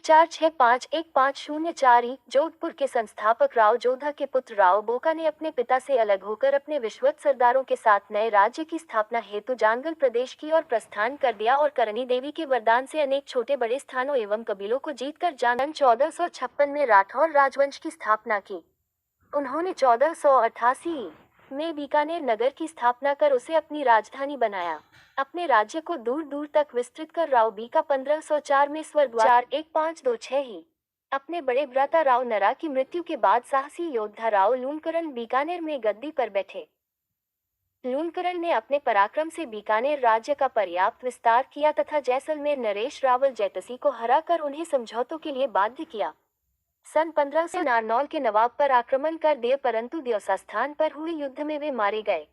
4651504 जोधपुर के संस्थापक राव जोधा के पुत्र राव बोका ने अपने पिता से अलग होकर अपने विश्वस्त सरदारों के साथ नए राज्य की स्थापना हेतु जांगल प्रदेश की ओर प्रस्थान कर दिया और करणी देवी के वरदान से अनेक छोटे बड़े स्थानों एवं कबीलों को जीतकर जांगल 1456 में राठौर राजवंश की स्थापना की। उन्होंने 1488 में बीकानेर नगर की स्थापना कर उसे अपनी राजधानी बनाया। अपने राज्य को दूर दूर तक विस्तृत कर राव बीका 1504 में स्वर्गवास 1526 ही अपने बड़े भ्राता राव नरा की मृत्यु के बाद साहसी योद्धा राव लूणकरण बीकानेर में गद्दी पर बैठे। लूणकरण ने अपने पराक्रम से बीकानेर राज्य का पर्याप्त विस्तार किया तथा जैसलमेर नरेश रावल जैतसी को हराकर उन्हें समझौतों के लिए बाध्य किया। सन 1500 नारनौल के नवाब पर आक्रमण कर दिए, परंतु दियोसा स्थान पर हुए युद्ध में वे मारे गए।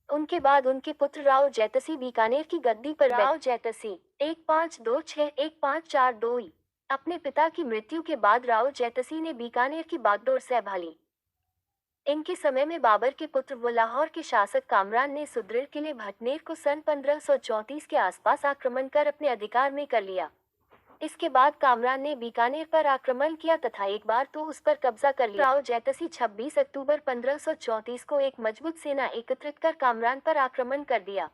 उनके बाद उनके पुत्र राव जैतसी बीकानेर की गद्दी पर राव जैतसी 1526-1542 अपने पिता की मृत्यु के बाद राव जैतसी ने बीकानेर की बागडोर संभाली। इनके समय में बाबर के पुत्र व लाहौर के शासक कामरान ने सुदृढ़ किले भटनेर को सन 1534 के आसपास आक्रमण कर अपने अधिकार में कर लिया। इसके बाद कामरान ने बीकानेर पर आक्रमण किया तथा एक बार तो उस पर कब्जा कर लिया। राव जैतसी 26 अक्टूबर 1534 को एक मजबूत सेना एकत्रित कर कामरान पर आक्रमण कर दिया।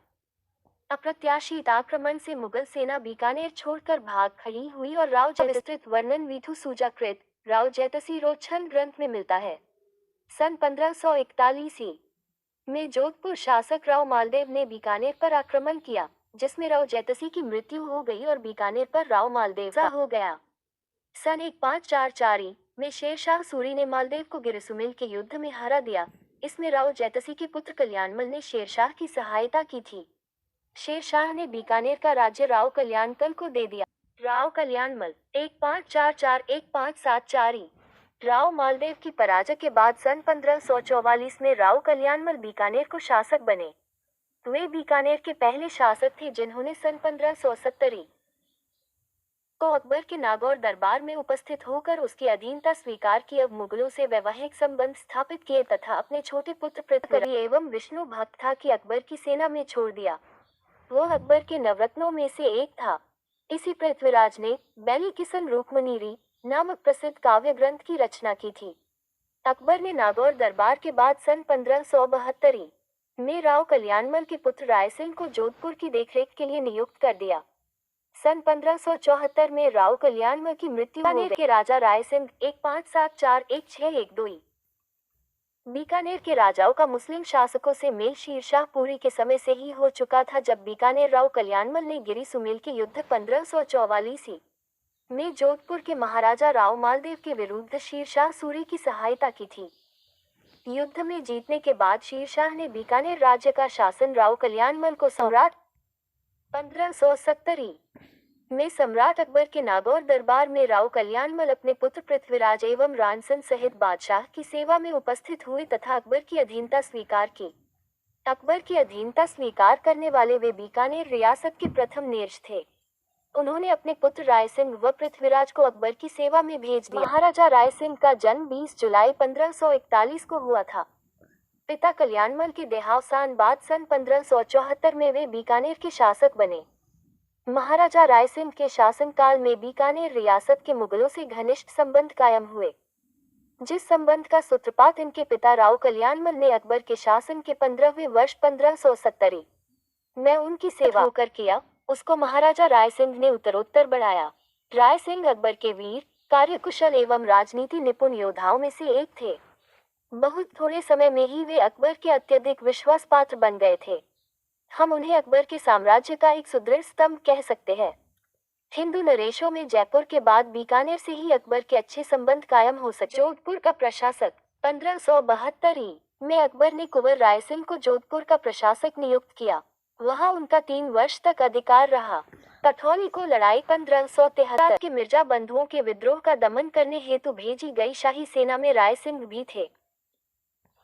अप्रत्याशित आक्रमण से मुगल सेना बीकानेर छोड़कर भाग खड़ी हुई और राव जैतसी विस्तृत वर्णन विधु सूजाकृत राव जैतसी रोचन ग्रंथ में मिलता है। सन 1541 में जोधपुर शासक राव मालदेव ने बीकानेर पर आक्रमण किया, जिसमें राव जैतसी की मृत्यु हो गई और बीकानेर पर राव मालदेव का हो गया। सन 1544 में शेरशाह सूरी ने मालदेव को गिरसुमिल के युद्ध में हरा दिया। इसमें राव जैतसी के पुत्र कल्याणमल ने शेरशाह की सहायता की थी। शेरशाह ने बीकानेर का राज्य राव कल्याणकल को दे दिया। राव कल्याणमल 1544-1574 राव मालदेव की पराजय के बाद सन 1544 में राव कल्याणमल बीकानेर को शासक बने। वे बीकानेर के पहले शासक थे जिन्होंने सन 1570 को अकबर के नागौर दरबार में उपस्थित होकर उसकी अधीनता स्वीकार की। अब मुगलों से वैवाहिक संबंध स्थापित किए तथा अपने छोटे पुत्र पृथ्वी एवं विष्णु भक्त था कि अकबर की सेना में छोड़ दिया। वह अकबर के नवरत्नों में से एक था। इसी पृथ्वीराज ने बैली किसन रूकमनीरी नामक प्रसिद्ध काव्य ग्रंथ की रचना की थी। अकबर ने नागौर दरबार के बाद सन 1572 में राव कल्याणमल के पुत्र रायसिंह को जोधपुर की देखरेख के लिए नियुक्त कर दिया। सन 1574 में राव कल्याणमल की मृत्यु हो गई। के राजा रायसिंह 1574-1612 बीकानेर के राजाओं का मुस्लिम शासकों से मेल शेरशाह पूरी के समय से ही हो चुका था, जब बीकानेर राव कल्याणमल ने गिरी सुमेल के युद्ध 1544 में जोधपुर के महाराजा राव मालदेव के विरुद्ध शेरशाह सूरी की सहायता की थी। युद्ध में जीतने के बाद शेरशाह ने बीकानेर राज्य का शासन राव कल्याणमल को सम्राट 1570 में सम्राट अकबर के नागौर दरबार में राव कल्याणमल अपने पुत्र पृथ्वीराज एवं रानसन सहित बादशाह की सेवा में उपस्थित हुए तथा अकबर की अधीनता स्वीकार की। अकबर की अधीनता स्वीकार करने वाले वे बीकानेर रियासत के प्रथम नेर्ज थे। उन्होंने अपने पुत्र रायसिंह व पृथ्वीराज को अकबर की सेवा में भेज दिया। महाराजा रायसिंह का जन्म 20 जुलाई 1541 को हुआ था। पिता कल्याणमल के देहावसान बाद सन 1574 में वे बीकानेर के शासक बने। महाराजा रायसिंह के शासनकाल में बीकानेर रियासत के मुगलों से घनिष्ठ संबंध कायम हुए, जिस संबंध का सूत्रपात इनके पिता राव कल्याणमल ने अकबर के शासन के 15वें वर्ष 1570 में उनकी सेवा होकर किया, उसको महाराजा रायसिंह ने उत्तरोत्तर बढ़ाया। रायसिंह अकबर के वीर, कार्यकुशल एवं राजनीति निपुण योद्धाओं में से एक थे। बहुत थोड़े समय में ही वे अकबर के अत्यधिक विश्वास पात्र बन गए थे। हम उन्हें अकबर के साम्राज्य का एक सुदृढ़ स्तंभ कह सकते हैं। हिंदू नरेशों में जयपुर के बाद बीकानेर से ही अकबर के अच्छे संबंध कायम हो सके। जोधपुर का प्रशासक 1572 में अकबर ने कुंवर रायसिंह को जोधपुर का प्रशासक नियुक्त किया। वहां उनका 3 वर्ष तक अधिकार रहा। कठौली को लड़ाई 1573 के मिर्जा बंधुओं के विद्रोह का दमन करने हेतु भेजी गई शाही सेना में रायसिंह भी थे।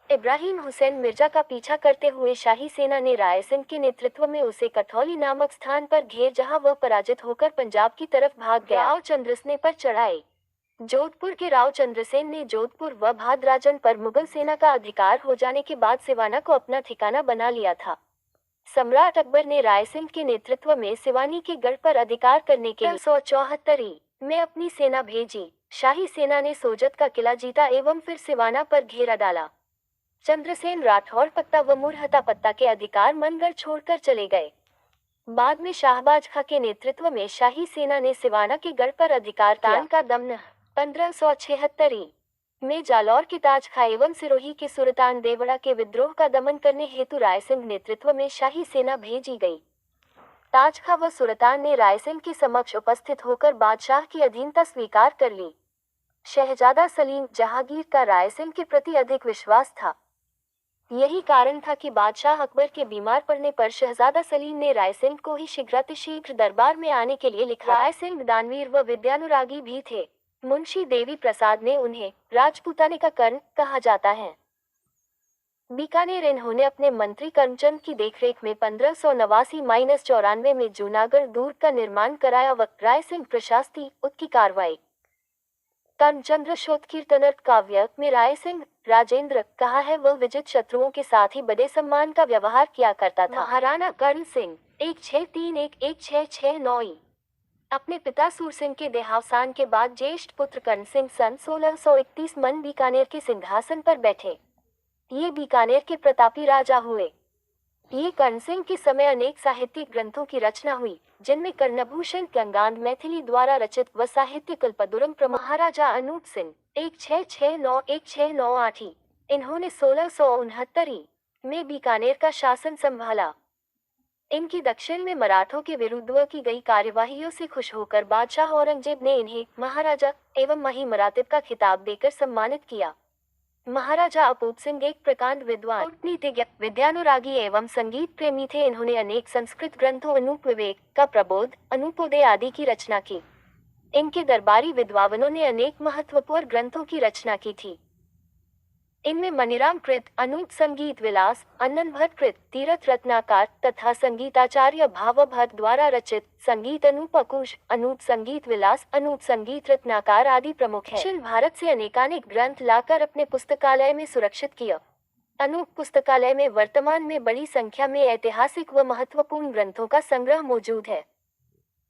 इब्राहिम हुसैन मिर्जा का पीछा करते हुए शाही सेना ने रायसिंह के नेतृत्व में उसे कठौली नामक स्थान पर घेर, जहां वह पराजित होकर पंजाब की तरफ भाग गया। राव चंद्रसेन पर चढ़ाई। जोधपुर के राव चंद्रसेन ने जोधपुर व भादराजन पर मुगल सेना का अधिकार हो जाने के बाद सिवाना को अपना ठिकाना बना लिया था। सम्राट अकबर ने रायसिंह के नेतृत्व में सिवानी के गढ़ पर अधिकार करने के 1574 में अपनी सेना भेजी। शाही सेना ने सोजत का किला जीता एवं फिर सिवाना पर घेरा डाला। चंद्रसेन राठौर पत्ता व मुरहता पत्ता के अधिकार मनगढ़ छोड़कर चले गए। बाद में शाहबाज खां के नेतृत्व में शाही सेना ने सिवाना के गढ़ पर अधिकार किया। का दमन 1576 में जालौर के ताज खां एवं सिरोही के सुल्तान देवड़ा के विद्रोह का दमन करने हेतु रायसिंह नेतृत्व में शाही सेना भेजी गई। ताज खां व सुल्तान ने रायसिंह के समक्ष उपस्थित होकर बादशाह की अधीनता स्वीकार कर ली। शहजादा सलीम जहांगीर का रायसिंह के प्रति अधिक विश्वास था। यही कारण था कि बादशाह अकबर के बीमार पड़ने पर शहजादा सलीम ने रायसिंह को ही शीघ्रातिशीघ्र दरबार में आने के लिए लिखा। रायसिंह दानवीर व विद्यानुरागी भी थे। मुंशी देवी प्रसाद ने उन्हें राजपूताने का कर्ण कहा जाता है। बीकानेर इन्होंने अपने मंत्री करमचंद की देखरेख में 1589-94 में जूनागढ़ दुर्ग का निर्माण कराया व रायसिंह प्रशास्ति उसकी कार्रवाई। करमचंद्र शोध कीर्तनर काव्य में रायसिंह राजेंद्र कहा है वह विजित शत्रुओं के साथ ही बड़े सम्मान का व्यवहार किया करता था। महाराणा कर्ण सिंह 1631-1669 अपने पिता सूर सिंह के देहावसान के बाद ज्येष्ठ पुत्र कर्ण सिंह सन 1631 मन बीकानेर के सिंहासन पर बैठे। ये बीकानेर के प्रतापी राजा हुए। ये कर्ण सिंह के समय अनेक साहित्यिक ग्रंथों की रचना हुई, जिनमें कर्णभूषण गंगांध मैथिली द्वारा रचित व साहित्य कल्पद्रुम महाराजा अनूप सिंह 1669-1698 इन्होंने 1669 में बीकानेर का शासन संभाला। इनकी दक्षिण में मराठों के विरुद्ध की गई कार्यवाहियों से खुश होकर बादशाह औरंगजेब ने इन्हें महाराजा एवं महिमरातिब का खिताब देकर सम्मानित किया। महाराजा अपूप सिंह एक प्रकांड विद्वान, कूटनीतिज्ञ, विद्यानुरागी एवं संगीत प्रेमी थे। इन्होंने अनेक संस्कृत ग्रंथों अनूप विवेक का प्रबोध, अनूपोदय आदि की रचना की। इनके दरबारी विद्वानों ने अनेक महत्वपूर्ण ग्रंथों की रचना की थी। इनमें मणिराम कृत, अनूप संगीत विलास, अन्नन भट्ट कृत, तीरथ रत्नाकार तथा संगीताचार्य भावभट्ट द्वारा रचित संगीत अनूप अकुश, अनूप संगीत विलास, अनूप संगीत रत्नाकार आदि प्रमुख है। दक्षिण भारत से अनेकानेक ग्रंथ लाकर अपने पुस्तकालय में सुरक्षित किया। अनूप पुस्तकालय में वर्तमान में बड़ी संख्या में ऐतिहासिक व महत्वपूर्ण ग्रंथों का संग्रह मौजूद है।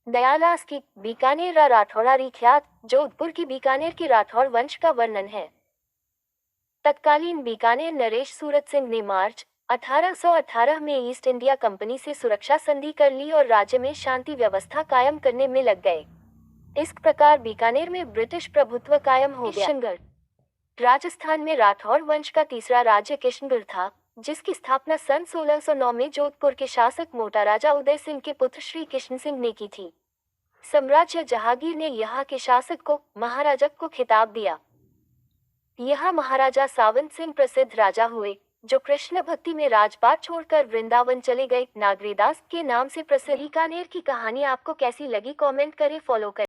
दयालास की बीकानेर राठौड़ारी ख्यात जोधपुर की बीकानेर के राठौड़ वंश का वर्णन है। तत्कालीन बीकानेर नरेश सूरत सिंह ने मार्च 1818 में ईस्ट इंडिया कंपनी से सुरक्षा संधि कर ली और राज्य में शांति व्यवस्था कायम करने में लग गए। इस प्रकार बीकानेर में ब्रिटिश प्रभुत्व कायम हो गया। किशनगढ़ राजस्थान में राठौड़ वंश का तीसरा राज्य किशनगढ़ था, जिसकी स्थापना सन 1609 में जोधपुर के शासक मोटा राजा उदय सिंह के पुत्र श्री कृष्ण सिंह ने की थी। सम्राट जहांगीर ने यहाँ के शासक को महाराजा को खिताब दिया। यहाँ महाराजा सावंत सिंह प्रसिद्ध राजा हुए, जो कृष्ण भक्ति में राजपाट छोड़कर वृंदावन चले गए। नागरीदास के नाम से प्रसिद्ध बीकानेर की कहानी आपको कैसी लगी कमेंट करें, फॉलो करें।